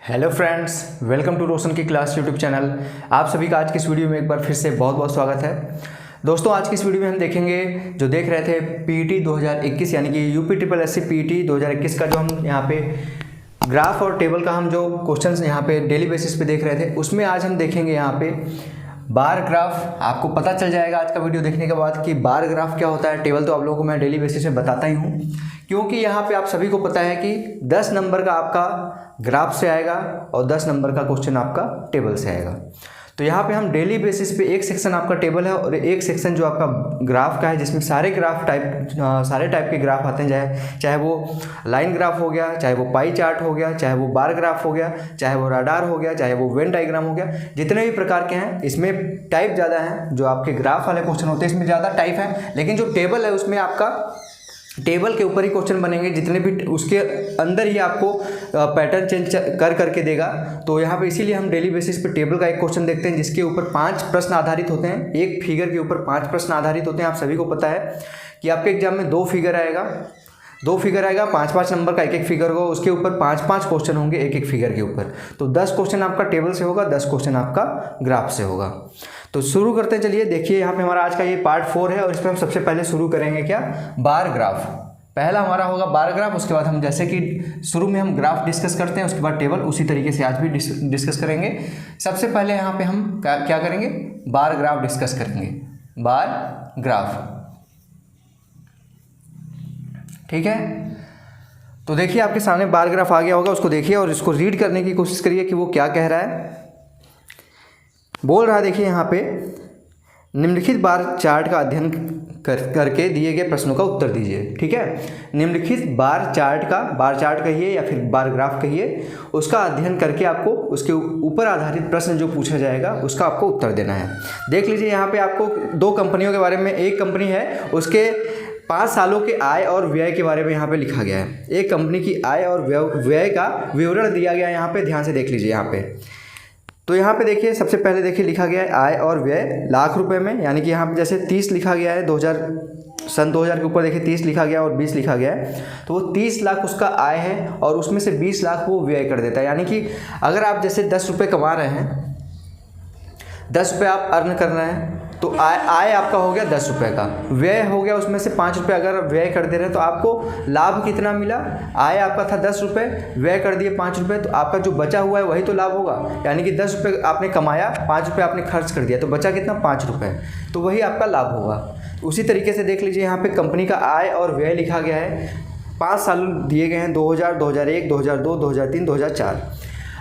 Hello friends, welcome to रोशन की class YouTube channel. आप सभी का आज की इस वीडियो में एक बार फिर से बहुत बहुत स्वागत है। दोस्तों, आज की इस वीडियो में हम देखेंगे, जो देख रहे थे पीईटी 2021 यानी कि यूपी ट्रिपल एससी पीईटी 2021 का जो हम यहाँ पे ग्राफ और टेबल का हम जो क्वेश्चंस यहाँ पे डेली बेसिस पे देख रहे थे, उसमें आज हम देखेंगे यहाँ पे बार ग्राफ। आपको पता चल जाएगा आज का वीडियो देखने के बाद कि बार ग्राफ क्या होता है। टेबल तो आप लोगों को मैं डेली बेसिस पे बताता ही हूँ, क्योंकि यहाँ पे आप सभी को पता है कि 10 नंबर का आपका ग्राफ से आएगा और 10 नंबर का क्वेश्चन आपका टेबल से आएगा। तो यहाँ पे हम डेली बेसिस पे एक सेक्शन आपका टेबल है और एक सेक्शन जो आपका ग्राफ का है, जिसमें सारे टाइप के ग्राफ आते हैं, चाहे वो लाइन ग्राफ हो गया, चाहे वो पाई चार्ट हो गया, चाहे वो बार ग्राफ हो गया, चाहे वो राडार हो गया, चाहे वो वेन डायग्राम हो गया। जितने भी प्रकार के हैं, इसमें टाइप ज़्यादा हैं। जो आपके ग्राफ वाले क्वेश्चन होते हैं इसमें ज़्यादा टाइप है, लेकिन जो टेबल है उसमें आपका टेबल के ऊपर ही क्वेश्चन बनेंगे। जितने भी उसके अंदर ही आपको पैटर्न चेंज कर करके देगा। तो यहाँ पे इसीलिए हम डेली बेसिस पे टेबल का एक क्वेश्चन देखते हैं, जिसके ऊपर 5 प्रश्न आधारित होते हैं। एक फिगर के ऊपर 5 प्रश्न आधारित होते हैं। आप सभी को पता है कि आपके एग्जाम में 2 फिगर आएगा, 5-5 नंबर का एक फिगर होगा, उसके ऊपर 5-5 क्वेश्चन होंगे एक फिगर के ऊपर। तो 10 क्वेश्चन आपका टेबल से होगा, 10 क्वेश्चन आपका ग्राफ से होगा। तो शुरू करते हैं। चलिए देखिए, यहाँ पे हमारा आज का ये पार्ट 4 है और इस पर हम सबसे पहले शुरू करेंगे क्या, बार ग्राफ। पहला हमारा होगा बार ग्राफ। उसके बाद हम जैसे कि शुरू में हम ग्राफ डिस्कस करते हैं, उसके बाद टेबल, उसी तरीके से आज भी डिस्कस करेंगे। सबसे पहले यहाँ पे हम क्या करेंगे, बार ग्राफ डिस्कस करेंगे। बार ग्राफ, ठीक है। तो देखिए आपके सामने बार ग्राफ आ गया होगा, उसको देखिए और इसको रीड करने की कोशिश करिए कि वो क्या कह रहा है। बोल रहा है, देखिए यहाँ पे, निम्नलिखित बार चार्ट का अध्ययन करके दिए गए प्रश्नों का उत्तर दीजिए। ठीक है, निम्नलिखित बार चार्ट कहिए या फिर बार ग्राफ कहिए, उसका अध्ययन करके आपको उसके ऊपर आधारित प्रश्न जो पूछा जाएगा उसका आपको उत्तर देना है। देख लीजिए यहाँ पे आपको 2 कंपनियों के बारे में, एक कंपनी है उसके 5 सालों के आय और व्यय के बारे में यहाँ पे लिखा गया है। एक कंपनी की आय और व्यय का विवरण दिया गया है यहाँ पे, ध्यान से देख लीजिए यहाँ पे। तो यहाँ पे देखिए, सबसे पहले देखिए लिखा गया है आय और व्यय लाख रुपए में, यानी कि यहाँ पे जैसे 30 लिखा गया है, सन 2000 के ऊपर देखिए 30 लिखा गया और 20 लिखा गया है। तो वो 30 लाख उसका आय है और उसमें से 20 लाख वो व्यय कर देता है। यानी कि अगर आप जैसे 10 रुपये कमा रहे हैं, 10 रुपये आप अर्न कर रहे हैं, तो आय आपका हो गया 10 रुपये का, व्यय हो गया उसमें से 5 रुपये अगर व्यय कर दे रहे हैं, तो आपको लाभ कितना मिला। आय आपका था 10 रुपये, व्यय कर दिए 5 रुपये, तो आपका जो बचा हुआ है वही तो लाभ होगा। यानी कि 10 रुपये आपने कमाया, 5 रुपये आपने खर्च कर दिया, तो बचा कितना, 5 रुपये, तो वही आपका लाभ होगा। उसी तरीके से देख लीजिए, यहाँ पर कंपनी का आय और व्यय लिखा गया है, 5 साल दिए गए हैं, 2000, 2001, 2002, 2003, 2004।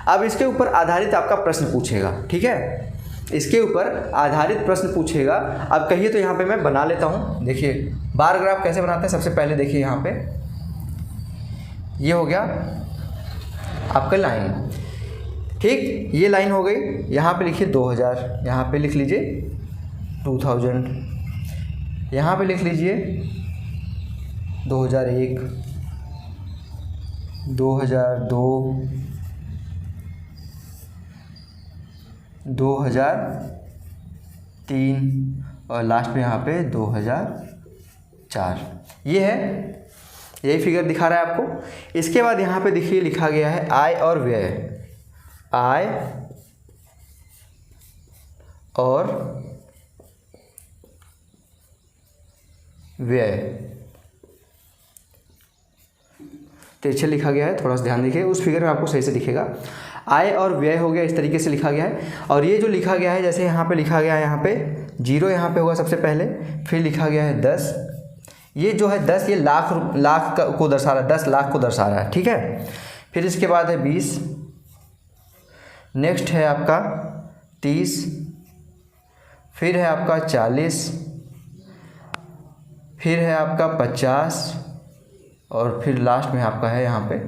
अब इसके ऊपर आधारित आपका प्रश्न पूछेगा। ठीक है, इसके ऊपर आधारित प्रश्न पूछेगा। अब कहिए, तो यहाँ पे मैं बना लेता हूँ। देखिए बार ग्राफ कैसे बनाते हैं। सबसे पहले देखिए यहाँ पे, ये हो गया आपका लाइन, ठीक, ये लाइन हो गई। यहाँ पे लिखिए 2000, यहाँ पे लिख लीजिए 2000, यहाँ पे लिख लीजिए 2001, 2002, 2003 और लास्ट में यहाँ पे 2004। ये है, यही फिगर दिखा रहा है आपको। इसके बाद यहाँ पे देखिए लिखा गया है आय और व्यय, आय और व्यय तिरछे लिखा गया है, थोड़ा सा ध्यान देखिए, उस फिगर में आपको सही से दिखेगा। आय और व्यय हो गया, इस तरीके से लिखा गया है। और ये जो लिखा गया है, जैसे यहाँ पे लिखा गया है, यहाँ पे 0 यहाँ पे होगा सबसे पहले, फिर लिखा गया है 10। ये जो है 10, ये लाख को दर्शा रहा है, 10 लाख को दर्शा रहा है। ठीक है, फिर इसके बाद है 20, नेक्स्ट है आपका 30, फिर है आपका 40, फिर है आपका 50 और फिर लास्ट में आपका है यहाँ पे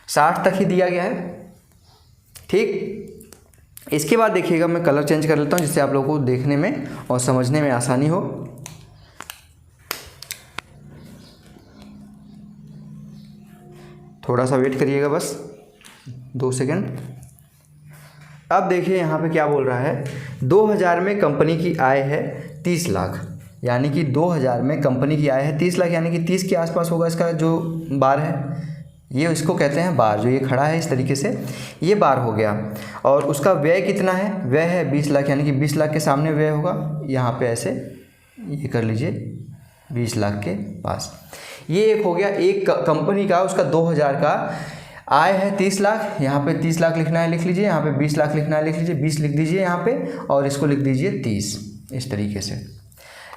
60 तक ही दिया गया है। ठीक, इसके बाद देखिएगा, मैं कलर चेंज कर लेता हूँ जिससे आप लोगों को देखने में और समझने में आसानी हो। थोड़ा सा वेट करिएगा, बस 2 सेकंड। अब देखिए यहाँ पे क्या बोल रहा है, 2000 में कंपनी की आय है 30 लाख, यानी कि 2000 में कंपनी की आय है 30 लाख, यानी कि 30 के आसपास होगा इसका जो बार है। ये इसको कहते हैं बार, जो ये खड़ा है इस तरीके से, ये बार हो गया। और उसका व्यय कितना है, व्यय है 20 लाख, यानी कि 20 लाख के सामने व्यय होगा, यहाँ पे ऐसे ये कर लीजिए 20 लाख के पास। ये एक हो गया एक कंपनी का, उसका 2000 का आय है 30 लाख, यहाँ पे 30 लाख लिखना है लिख लीजिए, यहाँ पे 20 लाख लिखना है लिख लीजिए, 20 लिख दीजिए यहाँ पे और इसको लिख दीजिए 30, इस तरीके से।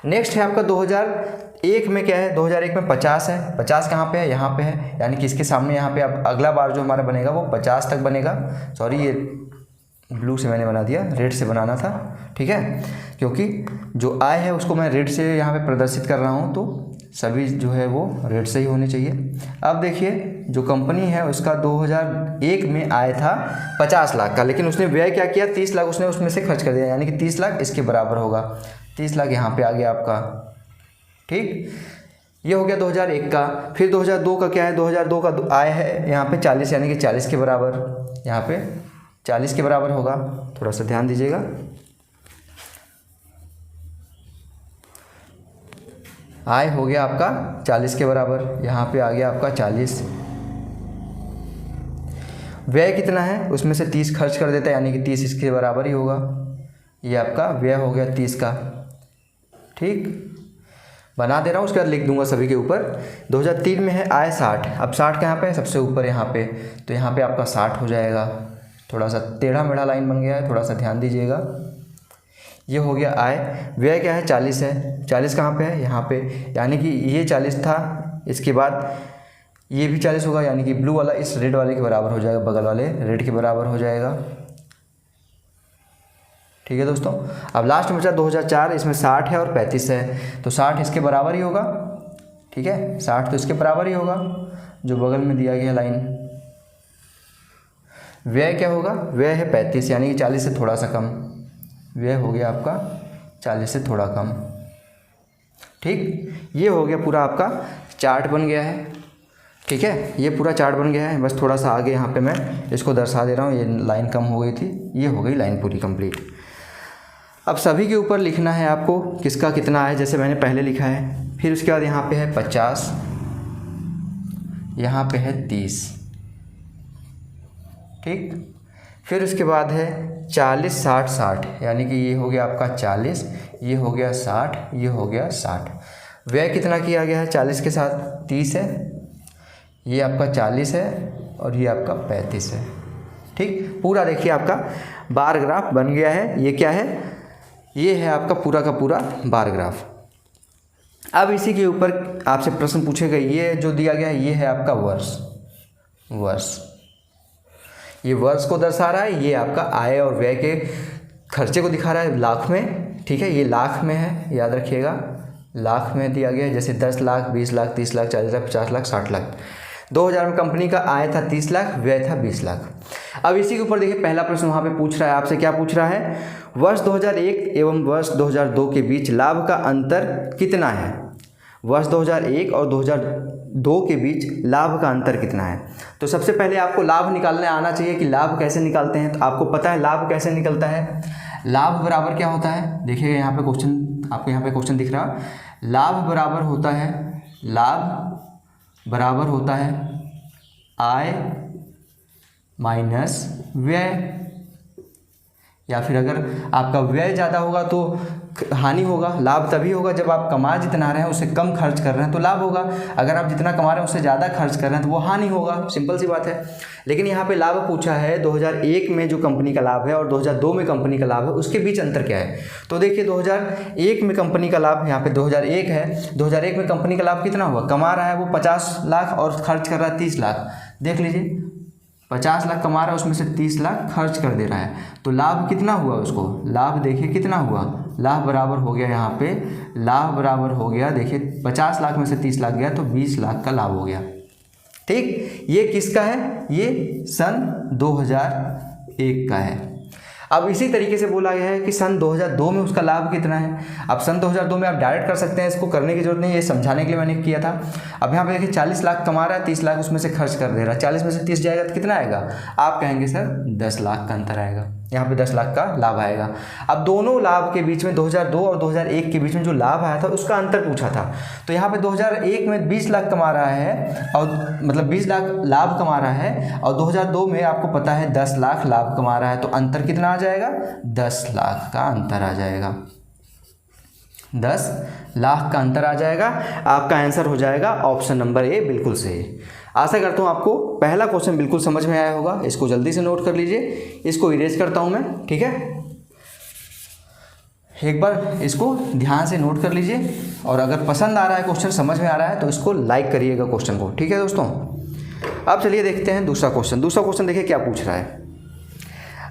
नेक्स्ट है आपका 2001 में क्या है, 2001 में 50 है, 50 कहाँ पे है, यहाँ पे है, यानी कि इसके सामने यहाँ पे अब अगला बार जो हमारा बनेगा वो 50 तक बनेगा। सॉरी, ये ब्लू से मैंने बना दिया, रेड से बनाना था, ठीक है, क्योंकि जो आय है उसको मैं रेड से यहाँ पे प्रदर्शित कर रहा हूँ, तो सभी जो है वो रेड से ही होने चाहिए। अब देखिए जो कंपनी है उसका 2001 में आय था 50 लाख का, लेकिन उसने व्यय क्या किया, 30 लाख उसने उसमें से खर्च कर दिया, यानी कि 30 लाख इसके बराबर होगा, 30 लाख यहाँ पे आ गया आपका, ठीक। ये हो गया 2001 का। फिर 2002 का क्या है, 2002 का आय है यहाँ पे 40, यानी कि 40 के बराबर, यहाँ पे 40 के बराबर होगा, थोड़ा सा ध्यान दीजिएगा। आय हो गया आपका 40 के बराबर, यहाँ पे आ गया आपका 40। व्यय कितना है, उसमें से 30 खर्च कर देता है, यानी कि 30 इसके बराबर ही होगा, ये आपका व्यय हो गया 30 का, ठीक। बना दे रहा हूँ, उसके बाद लिख दूंगा सभी के ऊपर। 2003 में है आय 60, अब 60 कहाँ पे है, सबसे ऊपर यहाँ पे, तो यहाँ पे आपका 60 हो जाएगा। थोड़ा सा टेढ़ा मेढ़ा लाइन बन गया है, थोड़ा सा ध्यान दीजिएगा। ये हो गया आय। व्यय क्या है, 40 है, 40 कहाँ पे है, यहाँ पे, यानी कि ये 40 था, इसके बाद ये भी 40 होगा, यानी कि ब्लू वाला इस रेड वाले के बराबर हो जाएगा, बगल वाले रेड के बराबर हो जाएगा, ठीक है दोस्तों। अब लास्ट में बचा 2004, इसमें 60 है और 35 है, तो 60 इसके बराबर ही होगा, ठीक है, 60 तो इसके बराबर ही होगा जो बगल में दिया गया लाइन। व्यय क्या होगा, व्यय है 35, यानी कि 40 से थोड़ा सा कम, व्यय हो गया आपका 40 से थोड़ा कम, ठीक। ये हो गया पूरा आपका चार्ट बन गया है, ठीक है, ये पूरा चार्ट बन गया है। बस थोड़ा सा आगे यहाँ पे मैं इसको दर्शा दे रहा हूँ, ये लाइन कम हो गई थी, ये हो गई लाइन पूरी कंप्लीट। अब सभी के ऊपर लिखना है आपको किसका कितना है, जैसे मैंने पहले लिखा है। फिर उसके बाद यहाँ पे है 50, यहाँ पे है 30, ठीक। फिर उसके बाद है 40, 60, 60, यानी कि ये हो गया आपका 40, ये हो गया 60, ये हो गया 60। व्यय कितना किया गया है, 40 के साथ 30 है, ये आपका 40 है और ये आपका 35 है, ठीक। पूरा देखिए आपका बार ग्राफ बन गया है। ये क्या है, ये है आपका पूरा का पूरा बार ग्राफ। अब इसी के ऊपर आपसे प्रश्न पूछे गए, ये जो दिया गया है ये है आपका वर्ष, वर्ष, ये वर्ष को दर्शा रहा है, ये आपका आय और व्यय के खर्चे को दिखा रहा है लाख में, ठीक है, ये लाख में है, याद रखिएगा, लाख में दिया गया है। जैसे 10 लाख, 20 लाख, 30 लाख, 40 लाख, 50 लाख, 60 लाख। 2000 में कंपनी का आय था 30 लाख, व्यय था 20 लाख। अब इसी के ऊपर देखिए पहला प्रश्न वहाँ पे पूछ रहा है आपसे, क्या पूछ रहा है, वर्ष 2001 एवं वर्ष 2002 के बीच लाभ का अंतर कितना है। वर्ष 2001 और 2002 के बीच लाभ का अंतर कितना है। तो सबसे पहले आपको लाभ निकालने आना चाहिए कि लाभ कैसे निकालते हैं। तो आपको पता है लाभ कैसे निकलता है, लाभ बराबर क्या होता है, देखिए यहाँ पे क्वेश्चन, आपको यहाँ पे क्वेश्चन दिख रहा है, लाभ बराबर होता है, लाभ बराबर होता है आय माइनस व्यय, या फिर अगर आपका व्यय ज़्यादा होगा तो हानि होगा। लाभ तभी होगा जब आप कमा जितना रहे हैं उससे कम खर्च कर रहे हैं तो लाभ होगा, अगर आप जितना कमा रहे हैं उससे ज़्यादा खर्च कर रहे हैं तो वो हानि होगा, सिंपल सी बात है। लेकिन यहाँ पे लाभ पूछा है 2001 में जो कंपनी का लाभ है और 2002 में कंपनी का लाभ है, उसके बीच अंतर क्या है। तो देखिए 2001 में कंपनी का लाभ, यहाँ पे 2001 है, 2001 में कंपनी का लाभ कितना हुआ, कमा रहा है वो 50 लाख और खर्च कर रहा है 30 लाख। देख लीजिए 50 लाख कमा रहा है उसमें से 30 लाख खर्च कर दे रहा है, तो लाभ कितना हुआ उसको, लाभ देखिए कितना हुआ, लाभ बराबर हो गया, यहाँ पे लाभ बराबर हो गया, देखिए 50 लाख में से 30 लाख गया तो 20 लाख का लाभ हो गया, ठीक। ये किसका है, ये सन 2001 का है। अब इसी तरीके से बोला गया है कि सन 2002 में उसका लाभ कितना है। अब सन 2002 में आप डायरेक्ट कर सकते हैं, इसको करने की जरूरत नहीं है, ये समझाने के लिए मैंने किया था। अब यहाँ पे देखिए 40 लाख कमा रहा है, 30 लाख उसमें से खर्च कर दे रहा है, 40 में से 30 जाएगा तो कितना आएगा, आप कहेंगे सर 10 लाख का अंतर आएगा। यहाँ पे 10 लाख का लाभ आएगा। अब दोनों लाभ के बीच में 2002 और 2001 के बीच में जो लाभ आया था उसका अंतर पूछा था। तो यहाँ पे 2001 में 20 लाख कमा रहा है और मतलब 20 लाख लाभ कमा रहा है, और 2002 में आपको पता है 10 लाख लाभ कमा रहा है। तो अंतर कितना आ जाएगा? 10 लाख का अंतर आ जाएगा। 10 लाख का अंतर आ जाएगा। आपका आंसर हो जाएगा ऑप्शन नंबर ए, बिल्कुल सही। आशा करता हूँ आपको पहला क्वेश्चन बिल्कुल समझ में आया होगा। इसको जल्दी से नोट कर लीजिए। इसको इरेज करता हूँ मैं, ठीक है। एक बार इसको ध्यान से नोट कर लीजिए, और अगर पसंद आ रहा है क्वेश्चन, समझ में आ रहा है, तो इसको लाइक करिएगा क्वेश्चन को, ठीक है दोस्तों। अब चलिए देखते हैं दूसरा क्वेश्चन। दूसरा क्वेश्चन देखिए क्या पूछ रहा है।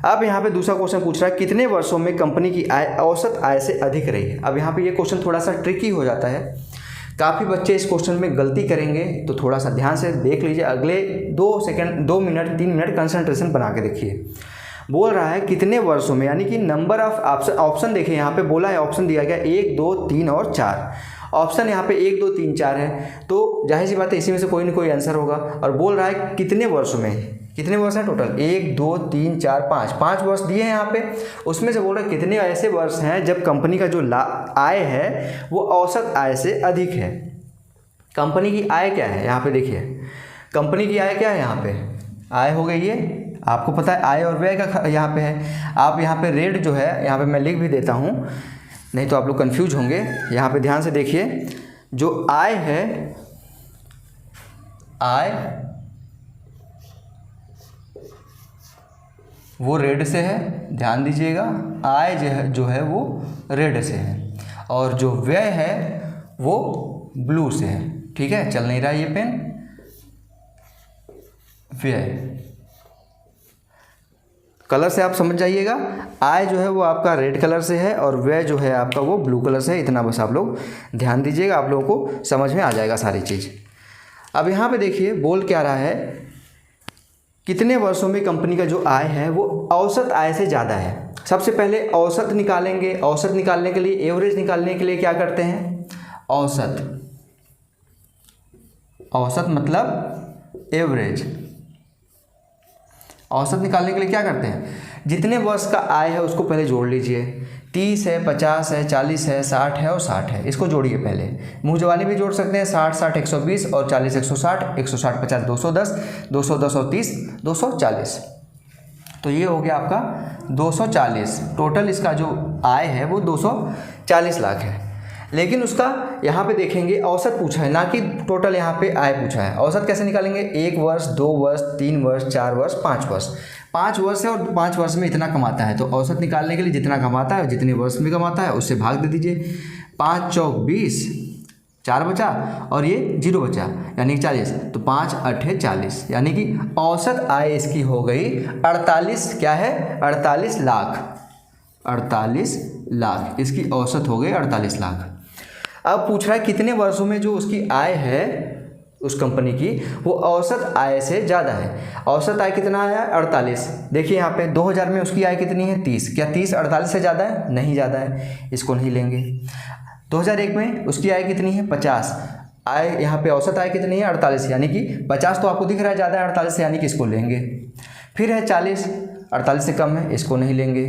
अब यहाँ पे दूसरा क्वेश्चन पूछ रहा है कितने वर्षों में कंपनी की आय औसत आय से अधिक रही है। अब यहाँ पे ये क्वेश्चन थोड़ा सा ट्रिकी हो जाता है, काफ़ी बच्चे इस क्वेश्चन में गलती करेंगे, तो थोड़ा सा ध्यान से देख लीजिए। अगले 2 मिनट 3 मिनट कंसंट्रेशन बना के देखिए। बोल रहा है कितने वर्षों में, यानी कि नंबर ऑफ ऑप्शन देखिए यहाँ पे बोला है, ऑप्शन दिया गया 1, 2, 3 और 4। ऑप्शन यहाँ पे 1, 2, 3, 4 है, तो जाहिर सी बात है इसी में से कोई ना कोई आंसर होगा। और बोल रहा है कितने वर्षों में, कितने वर्ष हैं टोटल, 1, 2, 3, 4, 5 वर्ष दिए हैं यहाँ पे। उसमें से बोल रहा है कितने ऐसे वर्ष हैं जब कंपनी का जो आय है वो औसत आय से अधिक है। कंपनी की आय क्या है यहाँ पे देखिए, कंपनी की आय क्या है यहाँ पे, आय हो गई है, आपको पता है आय और व्यय का यहाँ पे है। आप यहाँ पे रेट जो है यहाँ पे मैं लिख भी देता हूँ, नहीं तो आप लोग कंफ्यूज होंगे। यहाँ पे ध्यान से देखिए, जो आय है, आय वो रेड से है, ध्यान दीजिएगा, आय जो है वो रेड से है, और जो व्यय है वो ब्लू से है, ठीक है। चल नहीं रहा ये पेन, व्यय कलर से आप समझ जाइएगा। आय जो है वो आपका रेड कलर से है और व्यय जो है आपका वो ब्लू कलर से है। इतना बस आप लोग ध्यान दीजिएगा, आप लोगों को समझ में आ जाएगा सारी चीज़। अब यहाँ पे देखिए बोल क्या रहा है, कितने वर्षों में कंपनी का जो आय है वो औसत आय से ज़्यादा है। सबसे पहले औसत निकालेंगे। औसत निकालने के लिए, एवरेज निकालने के लिए क्या करते हैं, औसत, औसत मतलब एवरेज। औसत निकालने के लिए क्या करते हैं, जितने वर्ष का आय है उसको पहले जोड़ लीजिए। 30 है, 50 है, 40 है, 60 है और 60 है, इसको जोड़िए पहले। मुँह जवानी भी जोड़ सकते हैं, 60 60 120 और 40 160, 160 50 210, 210 और 30 240। तो ये हो गया आपका 240। टोटल इसका जो आय है वो 240 लाख है। लेकिन उसका यहाँ पे देखेंगे औसत पूछा है, ना कि टोटल यहाँ पे आय पूछा है। औसत कैसे निकालेंगे, 1 वर्ष, 2 वर्ष, 3 वर्ष, 4 वर्ष, 5 वर्ष। 5 वर्ष है और 5 वर्ष में इतना कमाता है, तो औसत निकालने के लिए जितना कमाता है, जितने वर्ष में कमाता है उससे भाग दे दीजिए। 5 चौक 20, 4 बचा और ये 0 बचा, यानी कि 40। तो 5 8 40, यानी कि औसत आय इसकी हो गई 48, क्या है, 48 लाख। 48 लाख इसकी औसत हो गई, 48 लाख। अब पूछ रहा है कितने वर्षों में जो उसकी आय है उस कंपनी की वो औसत आय से ज़्यादा है। औसत आय कितना आया, 48। देखिए यहाँ पे 2000 में उसकी आय कितनी है, 30। क्या 30 48 से ज़्यादा है, नहीं ज़्यादा है, इसको नहीं लेंगे। 2001 में उसकी आय कितनी है, 50। आय यहाँ पे औसत आय कितनी है, 48, यानी कि 50 तो आपको दिख रहा है ज़्यादा है 48 से, यानी कि इसको लेंगे। फिर है 40, 48 से कम है, इसको नहीं लेंगे।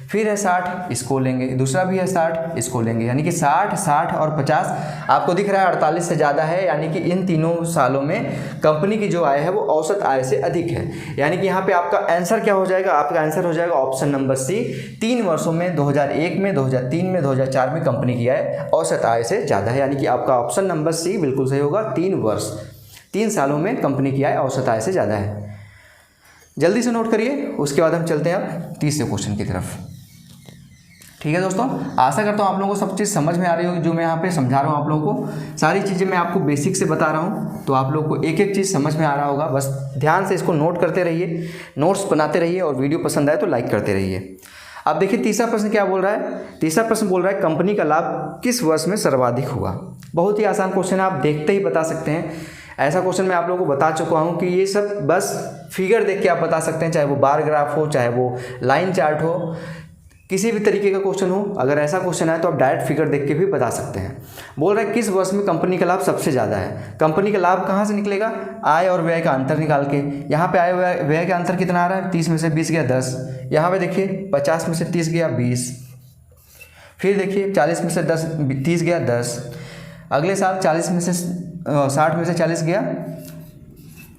फिर है 60, इसको लेंगे। दूसरा भी है 60, इसको लेंगे। यानी कि 60, 60 और 50 आपको दिख रहा है 48 से ज़्यादा है, यानी कि इन तीनों सालों में कंपनी की जो आय है वो औसत आय से अधिक है। यानी कि यहाँ पे आपका आंसर क्या हो जाएगा, आपका आंसर हो जाएगा ऑप्शन नंबर सी। 3 वर्षों में 2001 में, 2003 में, 2004 में कंपनी की आय औसत आय से ज़्यादा है। यानी कि आपका ऑप्शन नंबर सी बिल्कुल सही होगा। 3 वर्ष, 3 सालों में कंपनी की आय औसत आय से ज़्यादा है। जल्दी से नोट करिए, उसके बाद हम चलते हैं अब तीसरे क्वेश्चन की तरफ। ठीक है दोस्तों, आशा करता हूँ आप लोगों को सब चीज़ समझ में आ रही होगी। जो मैं यहाँ पे समझा रहा हूँ आप लोगों को, सारी चीज़ें मैं आपको बेसिक से बता रहा हूँ, तो आप लोगों को एक एक चीज़ समझ में आ रहा होगा। बस ध्यान से इसको नोट करते रहिए, नोट्स बनाते रहिए, और वीडियो पसंद आए तो लाइक करते रहिए। अब देखिए तीसरा प्रश्न क्या बोल रहा है। तीसरा प्रश्न बोल रहा है कंपनी का लाभ किस वर्ष में सर्वाधिक हुआ। बहुत ही आसान क्वेश्चन है, आप देखते ही बता सकते हैं। ऐसा क्वेश्चन मैं आप लोगों को बता चुका हूँ कि ये सब बस फिगर देख के आप बता सकते हैं, चाहे वो बार ग्राफ हो, चाहे वो लाइन चार्ट हो। किसी भी तरीके का क्वेश्चन हो, अगर ऐसा क्वेश्चन आए तो आप डायरेक्ट फिगर देख के भी बता सकते हैं। बोल रहे हैं किस वर्ष में कंपनी का लाभ सबसे ज़्यादा है। कंपनी का लाभ कहाँ से निकलेगा, आय और व्यय का अंतर निकाल के। यहाँ पे आय व्यय का अंतर कितना आ रहा है, 30 में से 20 गया 10। यहाँ पे देखिए 50 में से 30 गया 20। फिर देखिए 40 में से 30 गया 10। अगले साल 40 में से 60 में से 40 गया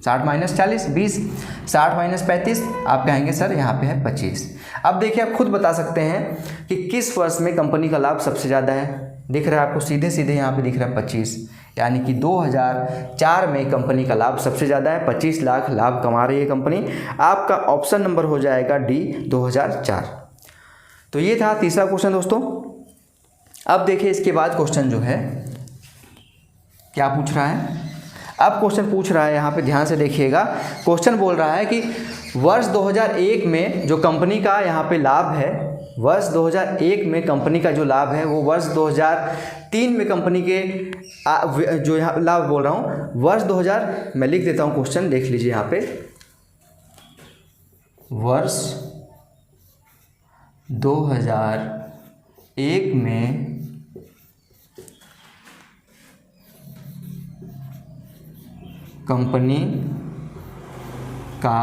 60 माइनस 40 20। 60 माइनस 35 आप कहेंगे सर यहाँ पे है 25। अब देखिए आप खुद बता सकते हैं कि किस वर्ष में कंपनी का लाभ सबसे ज़्यादा है। दिख रहा है आपको सीधे सीधे यहाँ पे दिख रहा है 25, यानी कि 2004 में कंपनी का लाभ सबसे ज़्यादा है। 25 लाख लाभ कमा रही है कंपनी। आपका ऑप्शन नंबर हो जाएगा डी 2004। तो ये था तीसरा क्वेश्चन दोस्तों। अब देखिए इसके बाद क्वेश्चन जो है क्या पूछ रहा है। अब क्वेश्चन पूछ रहा है, यहाँ पे ध्यान से देखिएगा। क्वेश्चन बोल रहा है कि वर्ष 2001 में जो कंपनी का यहाँ पे लाभ है, वर्ष 2001 में कंपनी का जो लाभ है वो वर्ष 2003 में कंपनी के जो यहाँ लाभ बोल रहा हूँ वर्ष 2000, मैं लिख देता हूँ क्वेश्चन, देख लीजिए यहाँ पे। वर्ष 2001 में कंपनी का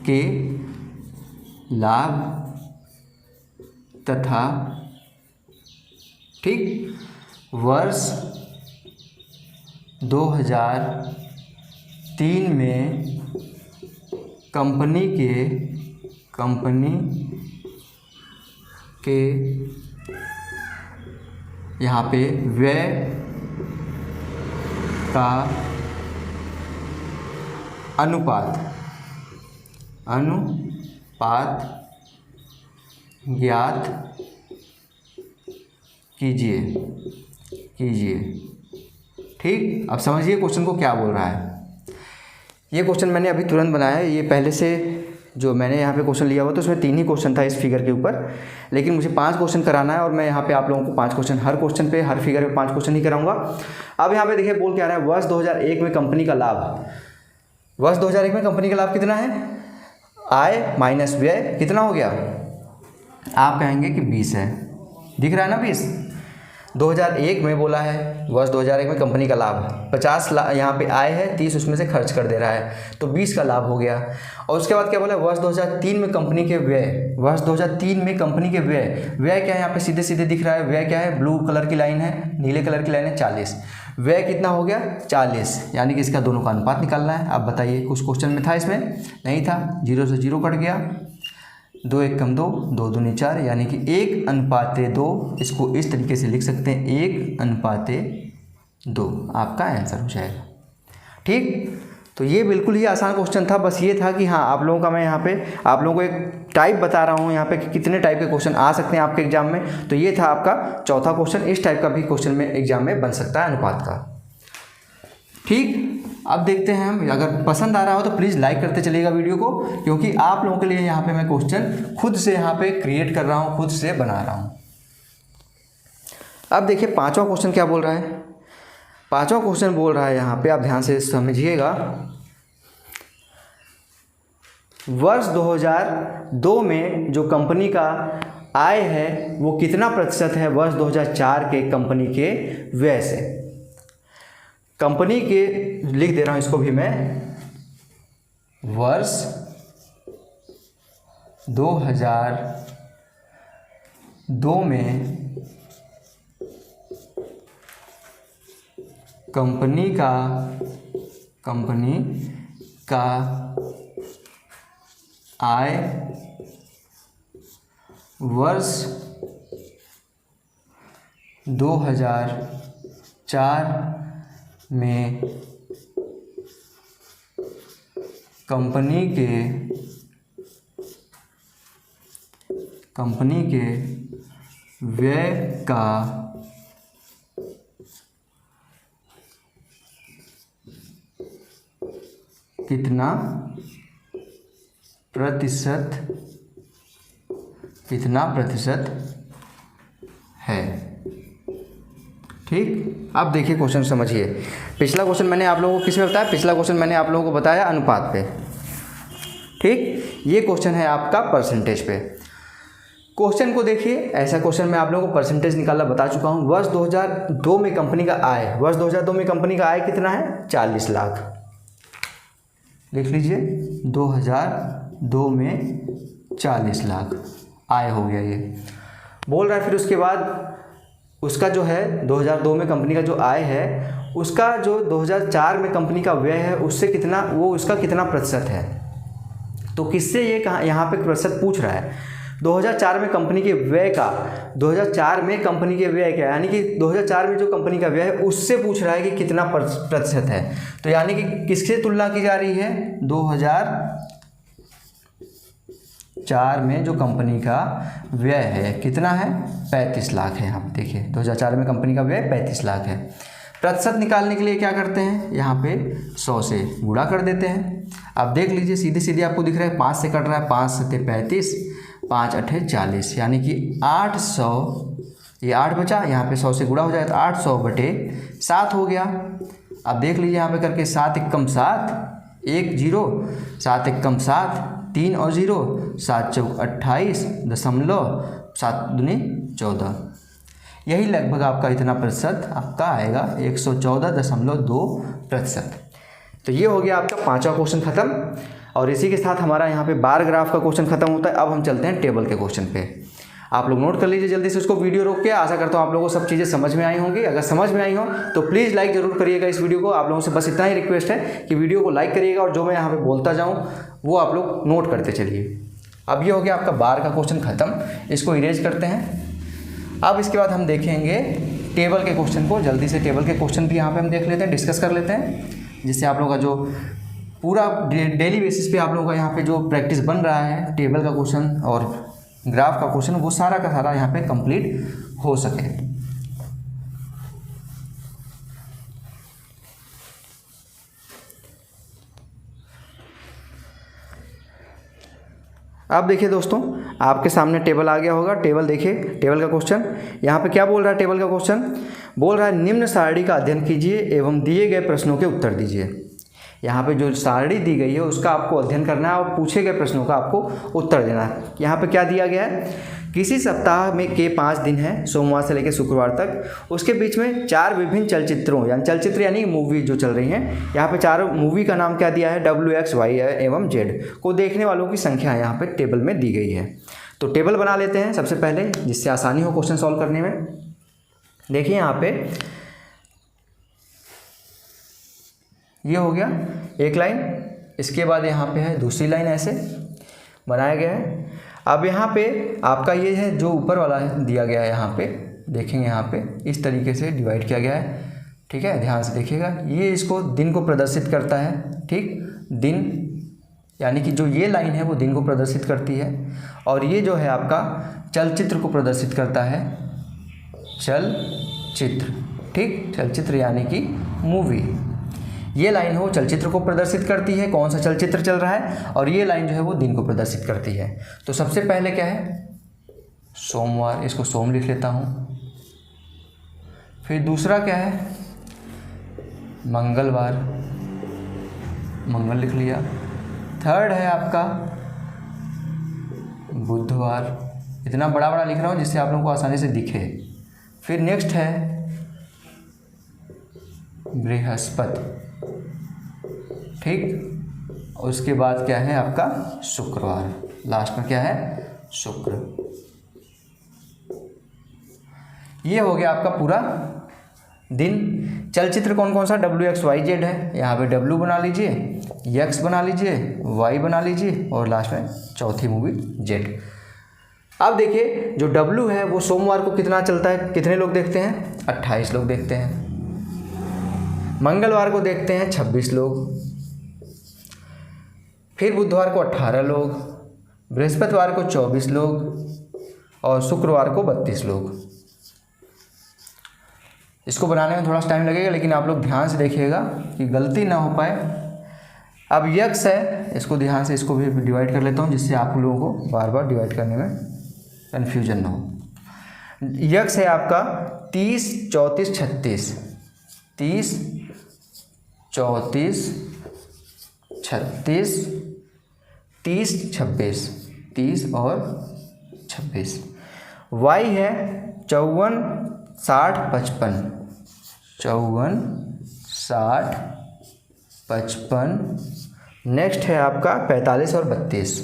के लाभ तथा ठीक वर्ष 2003 में कंपनी के यहाँ पे व्यय का अनुपात ज्ञात कीजिए। ठीक, अब समझिए क्वेश्चन को क्या बोल रहा है। ये क्वेश्चन मैंने अभी तुरंत बनाया है। ये पहले से जो मैंने यहाँ पे क्वेश्चन लिया हुआ तो उसमें 3 ही क्वेश्चन था इस फिगर के ऊपर, लेकिन मुझे 5 क्वेश्चन कराना है और मैं यहाँ पे आप लोगों को 5 क्वेश्चन, हर क्वेश्चन पे हर फिगर पे 5 क्वेश्चन ही कराऊंगा। अब यहाँ पे देखिए बोल क्या रहा है, वर्ष 2001 में कंपनी का लाभ। वर्ष 2001 में कंपनी का लाभ कितना है, आय माइनस व्यय कितना हो गया, आप कहेंगे कि 20 है। दिख रहा है ना 20। 2001 में बोला है, वर्ष 2001 में कंपनी का लाभ 50 लाख यहाँ पे आय है, 30 उसमें से खर्च कर दे रहा है तो 20 का लाभ हो गया। और उसके बाद क्या बोला, वर्ष 2003 में कंपनी के व्यय। वर्ष 2003 में कंपनी के व्यय क्या है, यहाँ पे सीधे सीधे दिख रहा है। व्यय क्या है, ब्लू कलर की लाइन है, नीले कलर की लाइन है, 40। व्यय कितना हो गया 40, यानी कि इसका दोनों का अनुपात निकालना है। आप बताइए, कुछ क्वेश्चन में था, इसमें नहीं था। 0 से 0 कट गया, 2 1 कम 2, 2 दूनी 4, यानी कि 1:2। इसको इस तरीके से लिख सकते हैं, 1:2 आपका आंसर हो जाएगा। ठीक, तो ये बिल्कुल ही आसान क्वेश्चन था। बस ये था कि हाँ, आप लोगों का मैं यहाँ पे आप लोगों को एक टाइप बता रहा हूँ यहाँ पे कि कितने टाइप के क्वेश्चन आ सकते हैं आपके एग्जाम में। तो ये था आपका चौथा क्वेश्चन। इस टाइप का भी क्वेश्चन में एग्जाम में बन सकता है अनुपात का। ठीक, अब देखते हैं हम। अगर पसंद आ रहा हो तो प्लीज़ लाइक करते चलिएगा वीडियो को, क्योंकि आप लोगों के लिए यहाँ पे मैं क्वेश्चन खुद से यहाँ पे क्रिएट कर रहा हूँ, खुद से बना रहा हूँ। अब देखिए 5वां क्वेश्चन क्या बोल रहा है। 5वां क्वेश्चन बोल रहा है यहाँ पे, आप ध्यान से समझिएगा। वर्ष 2002 में जो कंपनी का आय है वो कितना प्रतिशत है वर्ष 2004 के कंपनी के व्यय से। कंपनी के लिख दे रहा हूं इसको भी मैं, वर्ष 2002 में कंपनी का आय वर्ष 2004 में कंपनी के व्यय का कितना प्रतिशत है। ठीक, अब देखिए क्वेश्चन समझिए। पिछला क्वेश्चन मैंने आप लोगों को किस में बताया, पिछला क्वेश्चन मैंने आप लोगों को बताया अनुपात पे। ठीक, ये क्वेश्चन है आपका परसेंटेज पे। क्वेश्चन को देखिए, ऐसा क्वेश्चन मैं आप लोगों को परसेंटेज निकालना बता चुका हूँ। वर्ष 2002 में कंपनी का आय, वर्ष 2002 में कंपनी का आय कितना है? 40 लाख। लिख लीजिए 2002 में 40 लाख आय हो गया ये। बोल रहा है फिर उसके बाद उसका जो है 2002 में कंपनी का जो आय है उसका जो 2004 में कंपनी का व्यय है उससे कितना, वो उसका कितना प्रतिशत है। तो किससे ये कहाँ यहाँ पे प्रतिशत पूछ रहा है? 2004 में कंपनी के व्यय का, 2004 में कंपनी के व्यय क्या, यानी कि 2004 में जो कंपनी का व्यय है उससे पूछ रहा है कि कितना प्रतिशत है। तो यानी कि किससे तुलना की जा रही है? 2004 में जो कंपनी का व्यय है कितना है? 35 लाख है। यहाँ पे देखिए 2004 में कंपनी का व्यय 35 लाख है। प्रतिशत निकालने के लिए क्या करते हैं? यहाँ पे 100 से गुणा कर देते हैं। अब देख लीजिए सीधे सीधे आपको दिख रहा है 5 से कट रहा है, 5 से 35, 5 8 40, यानी कि 800, ये 8 बचा, यहाँ पे 100 से गुणा हो जाए तो 800 बटे 7 हो गया। अब देख लीजिए यहाँ पे करके 7 एकम 7, 1 0, 7 एकम 7, 3 और 0, 7 चौक 28, दशमलव 7 दूनी 14, यही लगभग आपका इतना प्रतिशत आपका आएगा, 114.2%। तो ये हो गया आपका 5वां क्वेश्चन खत्म। और इसी के साथ हमारा यहाँ पे बार ग्राफ का क्वेश्चन खत्म होता है। अब हम चलते हैं टेबल के क्वेश्चन पे। आप लोग नोट कर लीजिए जल्दी से उसको, वीडियो रोक के। आशा करता हूँ आप लोगों को सब चीज़ें समझ में आई होंगी। अगर समझ में आई हो तो प्लीज़ लाइक ज़रूर करिएगा इस वीडियो को। आप लोगों से बस इतना ही रिक्वेस्ट है कि वीडियो को लाइक करिएगा और जो मैं यहाँ पे बोलता जाऊँ वो आप लोग नोट करते चलिए। अब ये हो गया आपका बार का क्वेश्चन खत्म, इसको इरेज करते हैं। अब इसके बाद हम देखेंगे टेबल के क्वेश्चन को। जल्दी से टेबल के क्वेश्चन भी यहाँ पे हम देख लेते हैं, डिस्कस कर लेते हैं, जिससे आप लोगों का जो पूरा डेली बेसिस पे आप लोगों का यहाँ पे जो प्रैक्टिस बन रहा है टेबल का क्वेश्चन और ग्राफ का क्वेश्चन, वो सारा का सारा यहाँ पे कंप्लीट हो सके। अब देखिए दोस्तों, आपके सामने टेबल आ गया होगा। टेबल देखिए, टेबल का क्वेश्चन यहाँ पे क्या बोल रहा है? टेबल का क्वेश्चन बोल रहा है निम्न सारणी का अध्ययन कीजिए एवं दिए गए प्रश्नों के उत्तर दीजिए। यहाँ पे जो सारणी दी गई है उसका आपको अध्ययन करना है और पूछे गए प्रश्नों का आपको उत्तर देना है। यहाँ पे क्या दिया गया है? किसी सप्ताह में के 5 दिन हैं, सोमवार से लेकर शुक्रवार तक, उसके बीच में 4 विभिन्न चलचित्रों, यानी चलचित्र यानी मूवी जो चल रही हैं, यहाँ पे 4 मूवी का नाम क्या दिया है? W X Y एवं Z को देखने वालों की संख्या यहाँ पे टेबल में दी गई है। तो टेबल बना लेते हैं सबसे पहले, जिससे आसानी हो क्वेश्चन सॉल्व करने में। देखिए यहाँ पे ये हो गया एक लाइन, इसके बाद यहाँ पे है दूसरी लाइन, ऐसे बनाया गया है। अब यहाँ पे आपका ये है जो ऊपर वाला है दिया गया है, यहाँ पे देखेंगे, यहाँ पे इस तरीके से डिवाइड किया गया है। ठीक है, ध्यान से देखिएगा। ये इसको दिन को प्रदर्शित करता है। ठीक, दिन यानी कि जो ये लाइन है वो दिन को प्रदर्शित करती है, और ये जो है आपका चलचित्र को प्रदर्शित करता है, चलचित्र। ठीक, चलचित्र यानी कि मूवी। ये लाइन है वो चलचित्र को प्रदर्शित करती है, कौन सा चलचित्र चल रहा है, और ये लाइन जो है वो दिन को प्रदर्शित करती है। तो सबसे पहले क्या है? सोमवार, इसको सोम लिख लेता हूँ। फिर दूसरा क्या है? मंगलवार, मंगल लिख लिया। थर्ड है आपका बुधवार, इतना बड़ा बड़ा लिख रहा हूँ जिससे आप लोगों को आसानी से दिखे। फिर नेक्स्ट है बृहस्पति। ठीक, उसके बाद क्या है आपका? शुक्रवार। लास्ट में क्या है? शुक्र। ये हो गया आपका पूरा दिन। चलचित्र कौन कौन सा? W X Y Z है, यहाँ पे W बना लीजिए, X बना लीजिए, Y बना लीजिए, और लास्ट में चौथी मूवी Z। अब देखिए जो W है वो सोमवार को कितना चलता है, कितने लोग देखते हैं? 28 लोग देखते हैं। मंगलवार को देखते हैं 26 लोग, फिर बुधवार को 18 लोग, बृहस्पतिवार को 24 लोग, और शुक्रवार को 32 लोग। इसको बनाने में थोड़ा सा टाइम लगेगा, लेकिन आप लोग ध्यान से देखिएगा कि गलती ना हो पाए। अब यक्स है, इसको ध्यान से, इसको भी डिवाइड कर लेता हूँ जिससे आप लोगों को बार बार डिवाइड करने में कन्फ्यूजन ना हो। यक्स है आपका 30 34 36, 30 34 36, 30 26, 30 और 26। वाई है 54, 60, 55, 54, 60, 55। नेक्स्ट है आपका 45 और 32,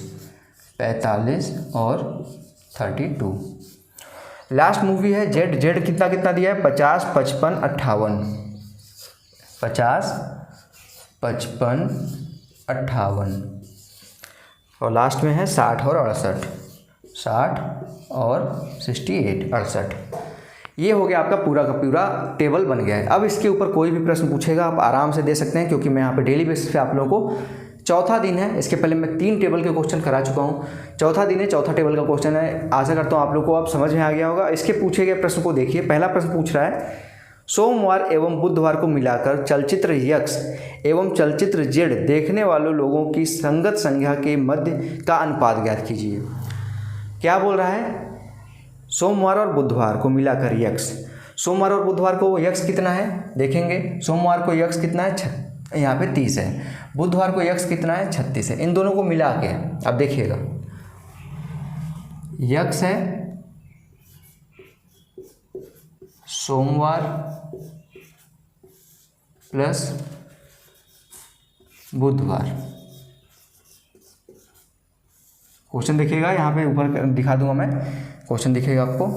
45 और 32। लास्ट मूवी है जेड। जेड कितना कितना दिया है? 50, 55, 58, 50, 55, 58। और लास्ट में है 60 और 68, 60 और 68, 68। ये हो गया आपका पूरा का पूरा टेबल बन गया है। अब इसके ऊपर कोई भी प्रश्न पूछेगा आप आराम से दे सकते हैं, क्योंकि मैं यहाँ पे डेली बेसिस पे आप लोगों को, चौथा दिन है, इसके पहले मैं 3 टेबल के क्वेश्चन करा चुका हूँ, चौथा दिन है, चौथा टेबल का क्वेश्चन है। आशा करता हूँ आप लोग को अब समझ में आ गया होगा। इसके पूछे गए प्रश्न को देखिए। पहला प्रश्न पूछ रहा है, सोमवार एवं बुधवार को मिलाकर चलचित्र यक्स एवं चलचित्र जेड देखने वालों लोगों की संगत संख्या के मध्य का अनुपात ज्ञात कीजिए। क्या बोल रहा है? सोमवार और बुधवार को मिलाकर यक्स, सोमवार और बुधवार को यक्स कितना है देखेंगे। सोमवार को यक्स कितना है? यहाँ पे 30 है। बुधवार को यक्स कितना है? 36 है। इन दोनों को मिला के अब देखिएगा, यक्स है सोमवार प्लस बुधवार। क्वेश्चन देखिएगा, यहाँ पे ऊपर दिखा दूंगा मैं, क्वेश्चन दिखेगा आपको।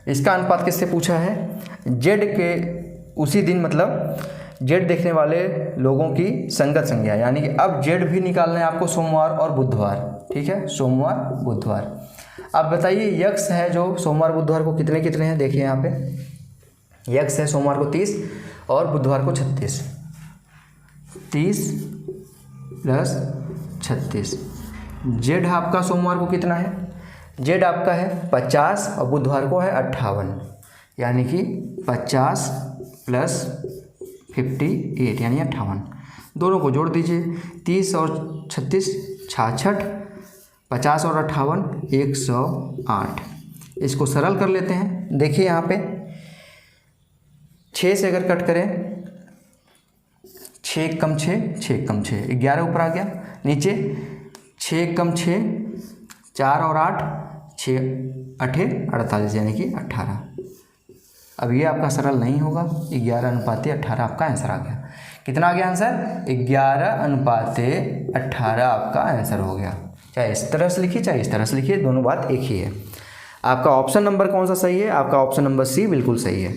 इसका अनुपात किससे पूछा है? जेड के उसी दिन, मतलब जेड देखने वाले लोगों की संगत संख्या, यानी कि अब जेड भी निकालना है आपको सोमवार और बुधवार। ठीक है, सोमवार बुधवार। अब बताइए यक्स है जो सोमवार बुधवार को कितने कितने हैं? देखिए यहाँ पे यक्स है सोमवार को 30 और बुधवार को 36, 30 प्लस 36। जेड आपका सोमवार को कितना है? जेड आपका है 50 और बुधवार को है 58, यानी कि 50 प्लस 58 यानी 58। दोनों को जोड़ दीजिए, 30 और 36 66, 50 और 58 108। इसको सरल कर लेते हैं। देखिए यहाँ पे 6 से अगर कट करें, 6 कम 6, 6 कम 6, 11 ऊपर आ गया। नीचे 6 कम 6, 4 और 8, 6 8 48 यानी कि 18। अब ये आपका सरल नहीं होगा, 11:18 आपका आंसर आ गया। कितना आ गया आंसर? 11:18 आपका आंसर हो गया। चाहे इस तरह से लिखिए चाहे इस तरह से लिखिए, दोनों बात एक ही है। आपका ऑप्शन नंबर कौन सा सही है? आपका ऑप्शन नंबर सी बिल्कुल सही है।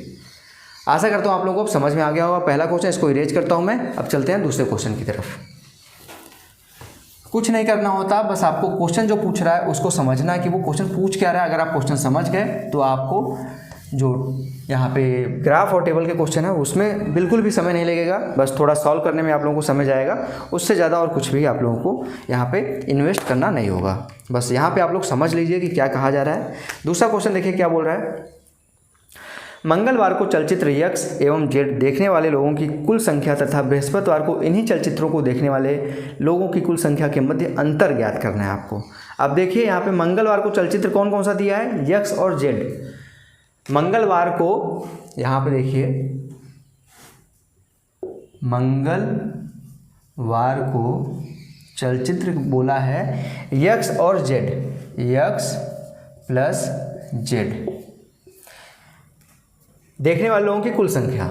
आशा करता हूँ आप लोगों को समझ में आ गया होगा। पहला क्वेश्चन, इसको इरेज करता हूँ मैं। अब चलते हैं दूसरे क्वेश्चन की तरफ। कुछ नहीं करना होता, बस आपको क्वेश्चन जो पूछ रहा है उसको समझना है कि वो क्वेश्चन पूछ क्या रहा है। अगर आप क्वेश्चन समझ गए तो आपको जो यहाँ पे ग्राफ और टेबल के क्वेश्चन है उसमें बिल्कुल भी समय नहीं लगेगा, बस थोड़ा सॉल्व करने में आप लोगों को समझ आएगा। उससे ज़्यादा और कुछ भी आप लोगों को यहाँ पे इन्वेस्ट करना नहीं होगा। बस यहाँ पे आप लोग समझ लीजिए कि क्या कहा जा रहा है। दूसरा क्वेश्चन देखिए क्या बोल रहा है। मंगलवार को चलचित्र यक्स एवं जेड देखने वाले लोगों की कुल संख्या तथा बृहस्पतिवार को इन्हीं चलचित्रों को देखने वाले लोगों की कुल संख्या के मध्य अंतर ज्ञात करना है आपको। अब देखिए यहाँ पे मंगलवार को चलचित्र कौन कौन सा दिया है? यक्स और जेड। मंगलवार को यहाँ पे देखिए, मंगलवार को चलचित्र बोला है यक्स और जेड, यक्स प्लस जेड देखने वाले लोगों की कुल संख्या,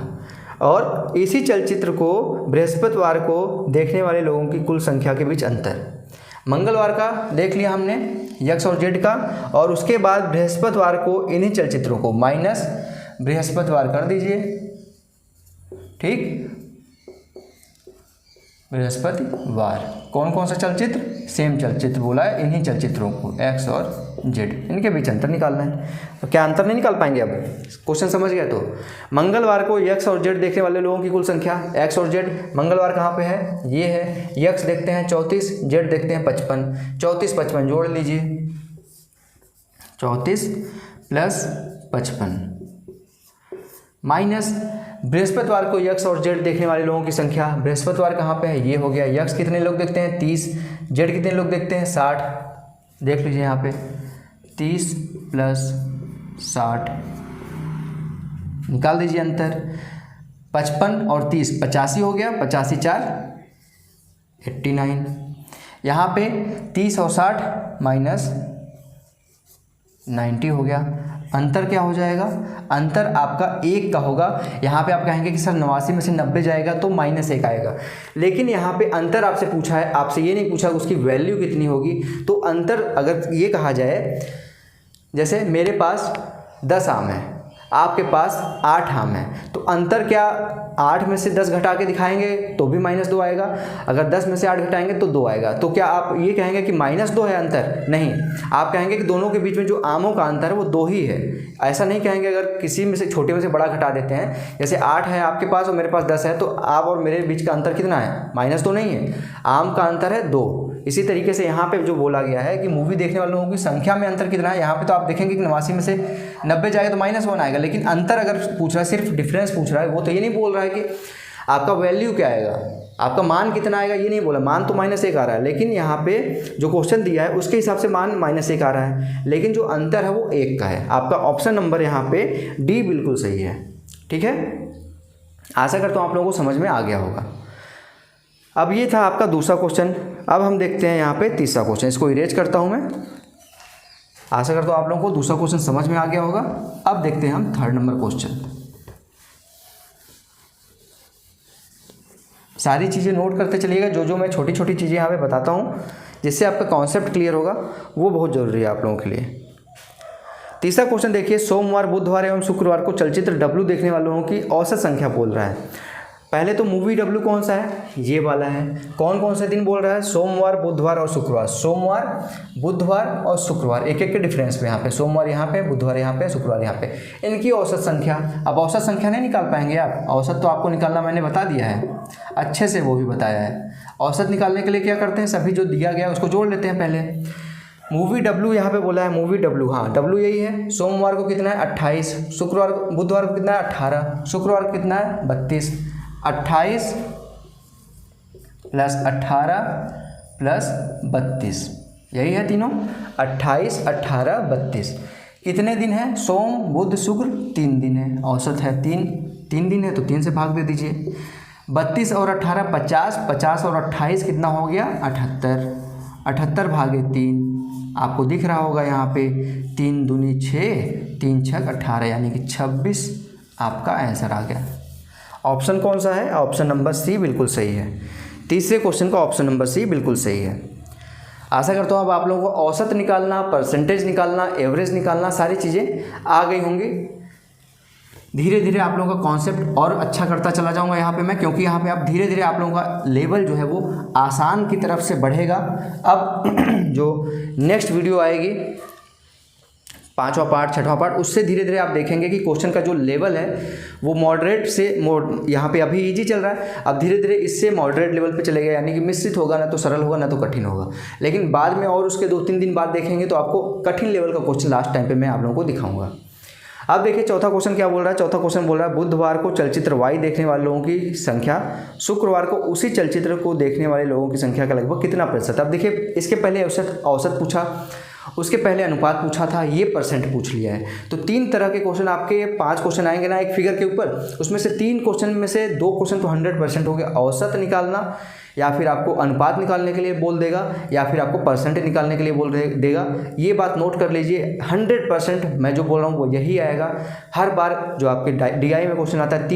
और इसी चलचित्र को बृहस्पतिवार को देखने वाले लोगों की कुल संख्या के बीच अंतर। मंगलवार का देख लिया हमने, यक्स और जेड का, और उसके बाद बृहस्पतिवार को इन्हीं चलचित्रों को माइनस बृहस्पतिवार कर दीजिए। ठीक, बृहस्पतिवार कौन कौन सा चलचित्र? सेम चलचित्र बोला है, इन्हीं चलचित्रों को एक्स और जेड, इनके बीच अंतर निकालना है। तो क्या अंतर नहीं निकाल पाएंगे? अब क्वेश्चन समझ गए तो मंगलवार को यक्स और जेड देखने वाले लोगों की कुल संख्या, एक्स और जेड। मंगलवार कहाँ पे है? ये है। यक्स देखते हैं 34, जेड देखते हैं 55, 34 55 जोड़ लीजिए, 34 प्लस 55 माइनस बृहस्पतिवार को यक्स और जेड देखने वाले लोगों की संख्या। बृहस्पतिवार कहाँ पे है? ये हो गया। यक्स कितने लोग देखते हैं? 30, जेड कितने लोग देखते हैं? 60। देख लीजिए यहाँ पे 30 प्लस 60 निकाल दीजिए अंतर। 55 और 30 85 हो गया, 85 4 89। यहाँ पे 30 और 60 माइनस 90 हो गया। अंतर क्या हो जाएगा, अंतर आपका 1 का होगा। यहाँ पे आप कहेंगे कि सर 89 में से 90 जाएगा तो -1 आएगा, लेकिन यहाँ पे अंतर आपसे पूछा है, आपसे ये नहीं पूछा उसकी वैल्यू कितनी होगी। तो अंतर अगर ये कहा जाए, जैसे मेरे पास 10 आम है, आपके पास 8 आम है, तो अंतर क्या 8 में से 10 घटा के दिखाएंगे तो भी -2 आएगा, अगर 10 में से 8 घटाएंगे तो 2 आएगा। तो क्या आप ये कहेंगे कि -2 है अंतर? नहीं, आप कहेंगे कि दोनों के बीच में जो आमों का अंतर है वो 2 ही है। ऐसा नहीं कहेंगे अगर किसी में से छोटे में से बड़ा घटा देते हैं, जैसे 8 है आपके पास और मेरे पास 10 है, तो आप और मेरे बीच का अंतर कितना है, -2 नहीं है, आम का अंतर है 2। इसी तरीके से यहाँ पे जो बोला गया है कि मूवी देखने वालों की संख्या में अंतर कितना है, यहाँ पे तो आप देखेंगे कि 89 में से 90 जाएगा तो -1 आएगा, लेकिन अंतर अगर पूछ रहा है, सिर्फ डिफरेंस पूछ रहा है, वो तो ये नहीं बोल रहा है कि आपका वैल्यू क्या आएगा, आपका मान कितना आएगा, ये नहीं बोला। मान तो -1 आ रहा है, लेकिन यहाँ पे जो क्वेश्चन दिया है उसके हिसाब से मान -1 आ रहा है, लेकिन जो अंतर है वो 1 का है। आपका ऑप्शन नंबर यहाँ पे डी बिल्कुल सही है। ठीक है, आशा करता हूँ आप लोगों को समझ में आ गया होगा। अब ये था आपका दूसरा क्वेश्चन। अब हम देखते हैं यहाँ पे तीसरा क्वेश्चन, इसको इरेज करता हूँ मैं। आशा करता हूँ आप लोगों को दूसरा क्वेश्चन समझ में आ गया होगा। अब देखते हैं हम थर्ड नंबर क्वेश्चन। सारी चीज़ें नोट करते चलिएगा, जो मैं छोटी छोटी चीज़ें यहाँ पे बताता हूँ, जिससे आपका कॉन्सेप्ट क्लियर होगा, वो बहुत ज़रूरी है आप लोगों के लिए। तीसरा क्वेश्चन देखिए, सोमवार, बुधवार एवं शुक्रवार को चलचित्र W देखने वालों की औसत संख्या बोल रहा है। पहले तो मूवी W कौन सा है, ये वाला है। कौन कौन से दिन बोल रहा है, सोमवार, बुधवार और शुक्रवार। सोमवार, बुधवार और शुक्रवार, एक एक के डिफरेंस पे, यहाँ पे सोमवार यहाँ पे, बुधवार यहाँ पे, शुक्रवार यहाँ पे, इनकी औसत संख्या। अब औसत संख्या नहीं निकाल पाएंगे आप, औसत तो आपको निकालना मैंने बता दिया है अच्छे से, वो भी बताया है। औसत निकालने के लिए क्या करते हैं, सभी जो दिया गया है उसको जोड़ लेते हैं पहले। मूवी W यहाँ पे बोला है, मूवी W, हाँ W यही है। सोमवार को कितना है 28, शुक्रवार, बुधवार को कितना है 18, शुक्रवार को कितना है 32। 28 + 18 + 32, यही है तीनों, 28, 18, 32। कितने दिन है, सोम, बुध, शुक्र, 3 दिन है। औसत है 3 दिन है, तो 3 से भाग दे दीजिए। 32 और 18 50, 50 और 28 कितना हो गया 78, 78 भागे 3, आपको दिख रहा होगा यहाँ पे 3 दूनी 6, 3 छक 18, यानी कि 26 आपका आंसर आ गया। ऑप्शन कौन सा है, ऑप्शन नंबर सी बिल्कुल सही है। तीसरे क्वेश्चन का ऑप्शन नंबर सी बिल्कुल सही है। आशा करता हूँ अब आप लोगों को औसत निकालना, परसेंटेज निकालना, एवरेज निकालना, सारी चीज़ें आ गई होंगी। धीरे धीरे आप लोगों का कॉन्सेप्ट और अच्छा करता चला जाऊंगा यहाँ पे मैं, क्योंकि यहाँ पे आप धीरे धीरे आप लोगों का लेवल जो है वो आसान की तरफ से बढ़ेगा। अब जो नेक्स्ट वीडियो आएगी, 5वां पार्ट, 6वां पार्ट, उससे धीरे धीरे आप देखेंगे कि क्वेश्चन का जो लेवल है वो मॉडरेट से यहाँ पे अभी इजी चल रहा है, अब धीरे धीरे इससे मॉडरेट लेवल पे चलेगा, यानी कि मिश्रित होगा, ना तो सरल होगा ना तो कठिन होगा। लेकिन बाद में और उसके 2-3 दिन बाद देखेंगे तो आपको कठिन लेवल का क्वेश्चन लास्ट टाइम पे मैं आप लोगों को दिखाऊंगा। अब देखिए चौथा क्वेश्चन क्या बोल रहा है। चौथा क्वेश्चन बोल रहा है, बुधवार को चलचित्र वाई देखने वाले लोगों की संख्या शुक्रवार को उसी चलचित्र को देखने वाले लोगों की संख्या का लगभग कितना प्रतिशत। अब देखिए इसके पहले औसत पूछा, उसके पहले अनुपात पूछा था, ये परसेंट पूछ लिया है। तो 3 तरह के क्वेश्चन आपके 5 क्वेश्चन आएंगे ना एक फिगर के ऊपर, उसमें से 3 क्वेश्चन में से 2 क्वेश्चन तो 100% हो गए। औसत निकालना, या फिर आपको अनुपात निकालने के लिए बोल देगा, या फिर आपको परसेंटेज निकालने के लिए बोल देगा। ये बात नोट कर लीजिए, 100% मैं जो बोल रहा हूँ वो यही आएगा। हर बार जो आपके DI में क्वेश्चन आता है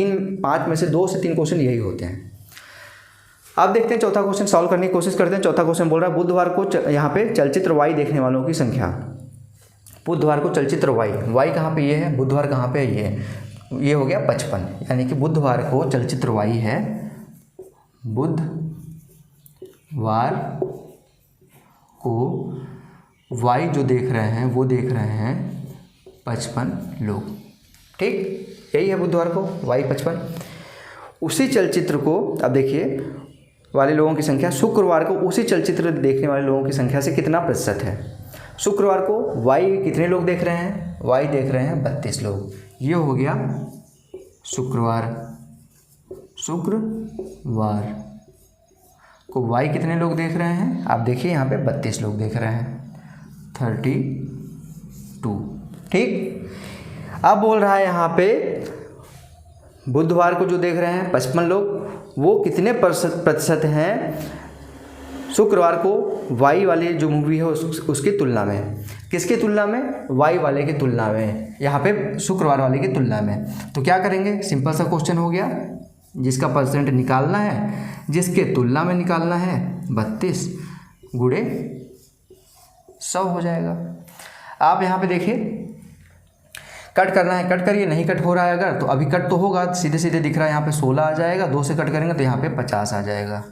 5 में से 2 से 3 क्वेश्चन यही होते हैं। अब देखते हैं चौथा क्वेश्चन सॉल्व करने की कोशिश करते हैं। चौथा क्वेश्चन बोल रहा है, बुधवार को यहाँ पे चलचित्र वाई देखने वालों की संख्या। बुधवार को चलचित्र वाई कहाँ पे ये है, बुधवार कहाँ पे ये है, ये हो गया 55, यानी कि बुधवार को चलचित्र वाई है, बुधवार को वाई जो देख रहे हैं वो देख रहे हैं 55 लोग। ठीक, यही है बुधवार को वाई 55। उसी चलचित्र को अब देखिए वाले लोगों की संख्या शुक्रवार को उसी चलचित्र देखने वाले लोगों की संख्या से कितना प्रतिशत है। शुक्रवार को वाई कितने लोग देख रहे हैं, वाई देख रहे हैं 32 लोग। ये हो गया शुक्रवार को वाई कितने लोग देख रहे हैं, आप देखिए यहाँ पे 32 लोग देख रहे हैं, 32। ठीक, अब बोल रहा है यहाँ पे बुधवार को जो देख रहे हैं 55 लोग, वो कितने प्रतिशत हैं शुक्रवार को वाई वाले जो मूवी है उसकी तुलना में। किसकी तुलना में? वाई वाले की तुलना में, यहाँ पे शुक्रवार वाले की तुलना में। तो क्या करेंगे? सिंपल सा क्वेश्चन हो गया, जिसका परसेंट निकालना है, जिसके तुलना में निकालना है, 32 गुणे 100 हो जाएगा। आप यहाँ पे देखिए, कट करना है, कट करिए, नहीं कट हो रहा है अगर तो अभी कट तो होगा, सीधे सीधे दिख रहा है यहाँ पे 16 आ जाएगा, 2 से कट करेंगे तो यहाँ पे 50 आ जाएगा।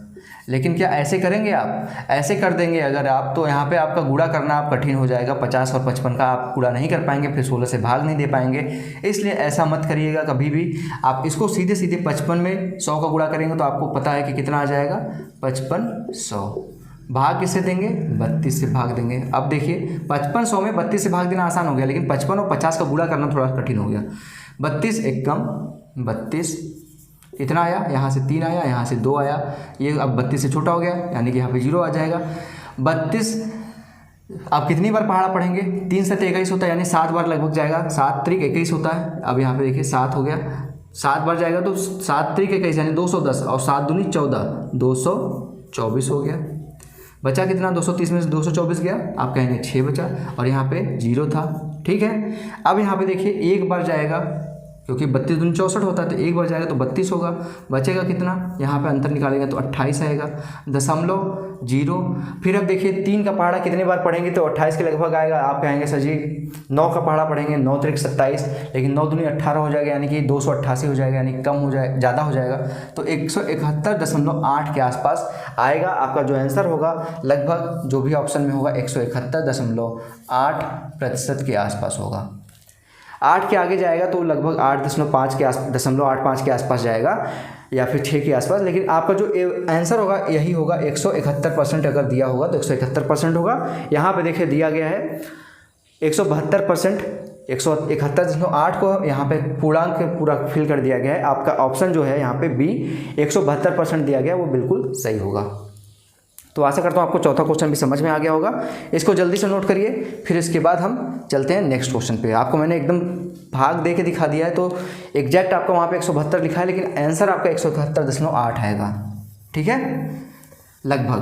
लेकिन क्या ऐसे करेंगे आप? ऐसे कर देंगे अगर आप, तो यहाँ पे आपका गुणा करना आप कठिन हो जाएगा, 50 और 55 का आप गुणा नहीं कर पाएंगे, फिर 16 से भाग नहीं दे पाएंगे। इसलिए ऐसा मत करिएगा कभी भी। आप इसको सीधे सीधे 55 में 100 का गुणा करेंगे तो आपको पता है कि कितना आ जाएगा, 5500। भाग किससे देंगे? 32 से भाग देंगे। अब देखिए 5500 में 32 से भाग देना आसान हो गया, लेकिन 55 और 50 का गुणा करना थोड़ा कठिन हो गया। 32 एक कम 32, कितना आया? यहाँ से 3 आया, यहाँ से 2 आया, ये अब 32 से छोटा हो गया, यानी कि यहाँ पे 0 आ जाएगा। 32 आप कितनी बार पहाड़ा पढ़ेंगे? 3 से 21 होता है, यानी 7 बार लगभग जाएगा। 7 त्रिक 21 होता है। अब यहाँ पे देखिए 7 हो गया, 7 बार जाएगा तो 7 त्रिक 21 यानी 210, और 7 दूनी 14, 224 हो गया। बचा कितना? 230 में से 224 गया, आप कहेंगे 6 बचा, और यहाँ पे 0 था। ठीक है, अब यहाँ पे देखिए एक बार जाएगा, क्योंकि 32 दूनी 64 होता है, तो एक बार जाएगा तो 32 होगा। बचेगा कितना? यहाँ पे अंतर निकालेंगे तो 28 आएगा, 0.0। फिर अब देखिए 3 का पहाड़ा कितने बार पढ़ेंगे तो 28 के लगभग आएगा। आप कहेंगे सर जी 9 का पहाड़ा पढ़ेंगे, 9 त्रिक 27, लेकिन 9 दूनी 18 हो जाएगा, यानी कि 288 हो जाएगा, यानी कम हो जाए, ज़्यादा हो जाएगा। तो 171.8 के आसपास आएगा आपका जो आंसर होगा। लगभग जो भी ऑप्शन में होगा 171.8% के आसपास होगा। 8 के आगे जाएगा तो लगभग 8.5 के 0.85 के आसपास जाएगा, या फिर 6 के आसपास। लेकिन आपका जो आंसर होगा यही होगा, 171% अगर दिया होगा तो 171% होगा। यहाँ पे देखिए दिया गया है 172%, 171.8 को यहाँ पे पूर्णांक पूरा फिल कर दिया गया है। आपका ऑप्शन जो है यहाँ पे बी 172% दिया गया, वो बिल्कुल सही होगा। तो आशा करता हूँ आपको चौथा क्वेश्चन भी समझ में आ गया होगा। इसको जल्दी से नोट करिए, फिर इसके बाद हम चलते हैं नेक्स्ट क्वेश्चन पे। आपको मैंने एकदम भाग दे के दिखा दिया है, तो एग्जैक्ट आपका वहाँ पे 172 लिखा है, लेकिन आंसर आपका 171.8 आएगा। ठीक है, लगभग।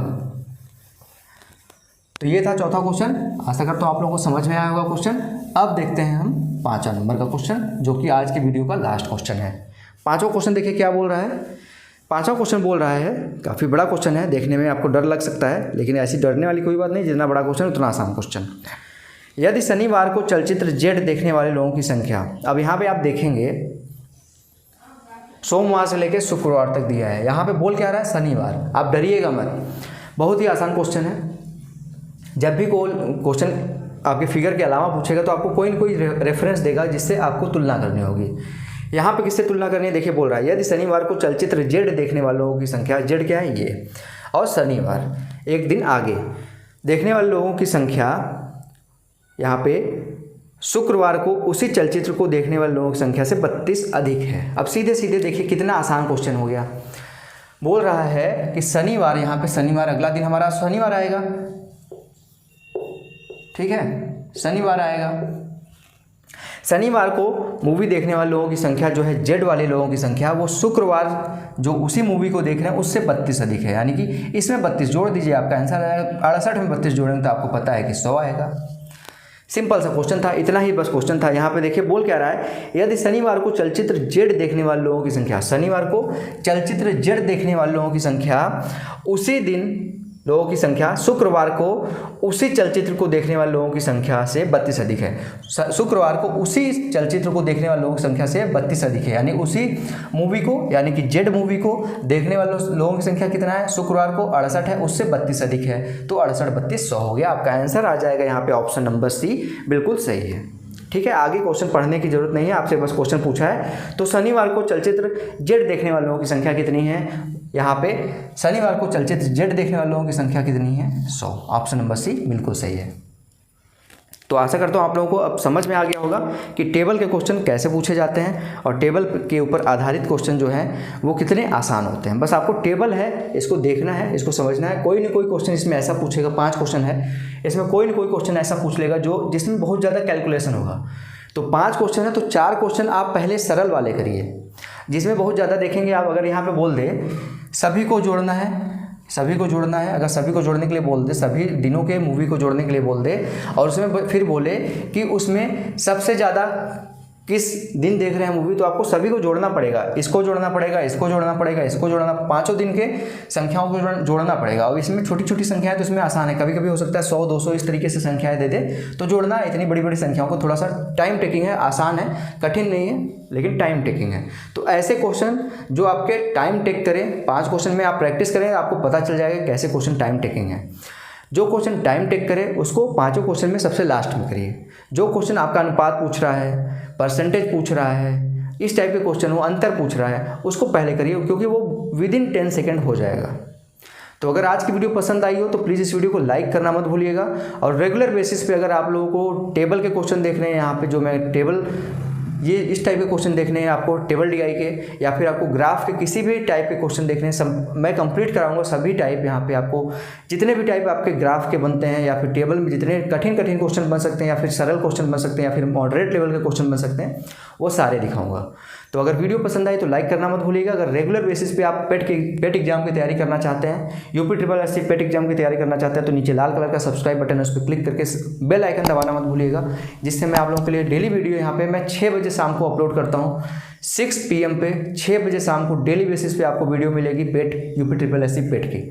तो ये था चौथा क्वेश्चन। आशा करता हूँ आप लोगों को समझ में आया होगा क्वेश्चन। अब देखते हैं हम 5वां नंबर का क्वेश्चन, जो कि आज की वीडियो का लास्ट क्वेश्चन है। 5वां क्वेश्चन देखिए क्या बोल रहा है। 5वां क्वेश्चन बोल रहा है, काफ़ी बड़ा क्वेश्चन है, देखने में आपको डर लग सकता है, लेकिन ऐसी डरने वाली कोई बात नहीं। जितना बड़ा क्वेश्चन उतना आसान क्वेश्चन। यदि शनिवार को चलचित्र जेड देखने वाले लोगों की संख्या, अब यहाँ पे आप देखेंगे सोमवार से लेकर शुक्रवार तक दिया है। यहाँ पे बोल क्या रहा है? शनिवार। आप डरिएगा मत, बहुत ही आसान क्वेश्चन है। जब भी कोई क्वेश्चन आपके फिगर के अलावा पूछेगा तो आपको कोई ना कोई रेफरेंस देगा जिससे आपको तुलना करनी होगी। यहाँ पे किससे तुलना करनी है? देखिए बोल रहा है यदि शनिवार को चलचित्र जेड देखने वालों की संख्या, जेड क्या है ये, और शनिवार एक दिन आगे देखने वाले लोगों की संख्या, यहाँ पे शुक्रवार को उसी चलचित्र को देखने वाले लोगों की संख्या से 32 अधिक है। अब सीधे सीधे देखिए कितना आसान क्वेश्चन हो गया। बोल रहा है कि शनिवार, यहाँ पे शनिवार अगला दिन हमारा शनिवार आएगा। ठीक है, शनिवार आएगा। शनिवार को मूवी देखने वाले लोगों की संख्या जो है, जेड वाले लोगों की संख्या, वो शुक्रवार जो उसी मूवी को देख रहे हैं उससे 32 अधिक है, यानी कि इसमें 32 जोड़ दीजिए, आपका आंसर आएगा 68 में 32 जोड़ेंगे तो आपको पता है कि 100 आएगा। सिंपल सा क्वेश्चन था, इतना ही बस क्वेश्चन था। यहाँ पे देखिए बोल क्या रहा है, यदि शनिवार को चलचित्र जेड देखने वाले लोगों की संख्या, शनिवार को चलचित्र जेड देखने वाले लोगों की संख्या उसी दिन लोगों की संख्या शुक्रवार को उसी चलचित्र को देखने वाले लोगों की संख्या से 32 अधिक है। शुक्रवार को उसी चलचित्र को देखने वाले लोगों की संख्या से 32 अधिक है, यानी उसी मूवी को, यानी कि जेड मूवी को देखने वाले लोगों की संख्या कितना है? शुक्रवार को 68 है, उससे 32 अधिक है, तो 68 32 100 हो गया। आपका आंसर आ जाएगा यहाँ पे ऑप्शन नंबर सी, बिल्कुल सही है। ठीक है, आगे क्वेश्चन पढ़ने की जरूरत नहीं है, आपसे बस क्वेश्चन पूछा है। तो शनिवार को चलचित्र जेड देखने वाले लोगों की संख्या कितनी है? यहाँ पे शनिवार को चलचित्र जेड देखने वाले लोगों की संख्या कितनी है? 100। ऑप्शन नंबर सी बिल्कुल सही है। तो आशा करता हूँ आप लोगों को अब समझ में आ गया होगा कि टेबल के क्वेश्चन कैसे पूछे जाते हैं और टेबल के ऊपर आधारित क्वेश्चन जो हैं वो कितने आसान होते हैं। बस आपको टेबल है, इसको देखना है, इसको समझना है। कोई ना कोई क्वेश्चन इसमें ऐसा पूछेगा, 5 क्वेश्चन है, इसमें कोई ना कोई क्वेश्चन ऐसा पूछ लेगा जिसमें बहुत ज़्यादा कैलकुलेशन होगा। तो 5 क्वेश्चन है, तो 4 क्वेश्चन आप पहले सरल वाले करिए, जिसमें बहुत ज़्यादा देखेंगे आप। अगर यहाँ पर बोल दे सभी को जोड़ना है, सभी को जोड़ना है। अगर सभी को जोड़ने के लिए बोल दे, सभी दिनों के मूवी को जोड़ने के लिए बोल दे और उसमें फिर बोले कि उसमें सबसे ज़्यादा किस दिन देख रहे हैं मूवी, तो आपको सभी को जोड़ना पड़ेगा। इसको जोड़ना पड़ेगा, इसको जोड़ना पड़ेगा, इसको जोड़ना, पाँचों दिन के संख्याओं को जोड़ना पड़ेगा। और इसमें छोटी छोटी संख्याएं तो इसमें आसान है, कभी कभी हो सकता है 100 200 इस तरीके से संख्याएं दे दे, तो जोड़ना इतनी बड़ी बड़ी संख्याओं को थोड़ा सा टाइम टेकिंग है, आसान है, कठिन नहीं है, लेकिन टाइम टेकिंग है। तो ऐसे क्वेश्चन जो आपके टाइम टेक करें, 5 क्वेश्चन में आप प्रैक्टिस करें, आपको पता चल जाएगा कैसे क्वेश्चन टाइम टेकिंग है। जो क्वेश्चन टाइम टेक करे उसको 5 क्वेश्चन में सबसे लास्ट में करिए। जो क्वेश्चन आपका अनुपात पूछ रहा है, परसेंटेज पूछ रहा है, इस टाइप के क्वेश्चन हो, अंतर पूछ रहा है, उसको पहले करिए, क्योंकि वो विदिन 10 सेकेंड हो जाएगा। तो अगर आज की वीडियो पसंद आई हो तो प्लीज़ इस वीडियो को लाइक करना मत भूलिएगा। और रेगुलर बेसिस पे अगर आप लोगों को टेबल के क्वेश्चन देखने हैं, यहाँ पे जो मैं टेबल, ये इस टाइप के क्वेश्चन देखने हैं आपको, टेबल DI के, या फिर आपको ग्राफ के किसी भी टाइप के क्वेश्चन देखने हैं, सब मैं कंप्लीट कराऊंगा। सभी टाइप यहाँ पे आपको जितने भी टाइप आपके ग्राफ के बनते हैं, या फिर टेबल में जितने कठिन क्वेश्चन बन सकते हैं, या फिर सरल क्वेश्चन बन सकते हैं, या फिर मॉडरेट लेवल के क्वेश्चन बन सकते हैं, वो सारे दिखाऊंगा। तो अगर वीडियो पसंद आई तो लाइक करना मत भूलिएगा। अगर रेगुलर बेसिस पे आप पेट एग्जाम की तैयारी करना चाहते हैं, UP-SSC पेट एग्जाम की तैयारी करना चाहते हैं, तो नीचे लाल कलर का सब्सक्राइब बटन है, उस पर क्लिक करके बेल आइकन दबाना मत भूलिएगा, जिससे मैं आप लोगों के लिए डेली वीडियो यहाँ पे मैं 6 बजे शाम को अपलोड करता हूँ। 6 PM पे 6 बजे शाम को डेली बेसिस पे आपको वीडियो मिलेगी पेट, UP-SSC पेट की,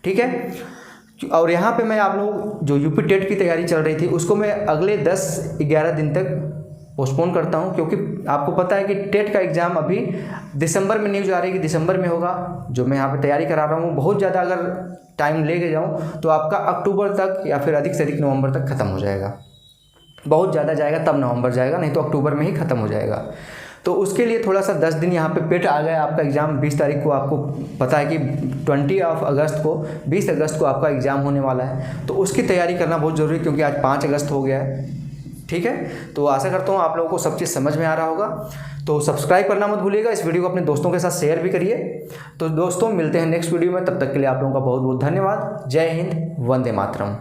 ठीक है। और यहाँ पे मैं आप लोग जो UP टेट की तैयारी चल रही थी उसको मैं अगले 10-11 दिन तक पोस्टपोन करता हूं, क्योंकि आपको पता है कि टेट का एग्ज़ाम अभी दिसंबर में न्यूज़ आ रही है कि दिसंबर में होगा। जो मैं यहाँ पे तैयारी करा रहा हूँ, बहुत ज़्यादा अगर टाइम लेके जाऊँ तो आपका अक्टूबर तक या फिर अधिक से अधिक नवंबर तक ख़त्म हो जाएगा। बहुत ज़्यादा जाएगा तब नवंबर जाएगा, नहीं तो अक्टूबर में ही ख़त्म हो जाएगा। तो उसके लिए थोड़ा सा 10 दिन यहाँ पे पेट आ गया। आपका एग्ज़ाम 20 तारीख को, आपको पता है कि 20 अगस्त को, 20 अगस्त को आपका एग्ज़ाम होने वाला है। तो उसकी तैयारी करना बहुत ज़रूरी है, क्योंकि आज 5 अगस्त हो गया है, ठीक है। तो आशा करता हूँ आप लोगों को सब चीज़ समझ में आ रहा होगा। तो सब्सक्राइब करना मत भूलिएगा, इस वीडियो को अपने दोस्तों के साथ शेयर भी करिए। तो दोस्तों मिलते हैं नेक्स्ट वीडियो में, तब तक के लिए आप लोगों का बहुत बहुत धन्यवाद। जय हिंद, वंदे मातरम।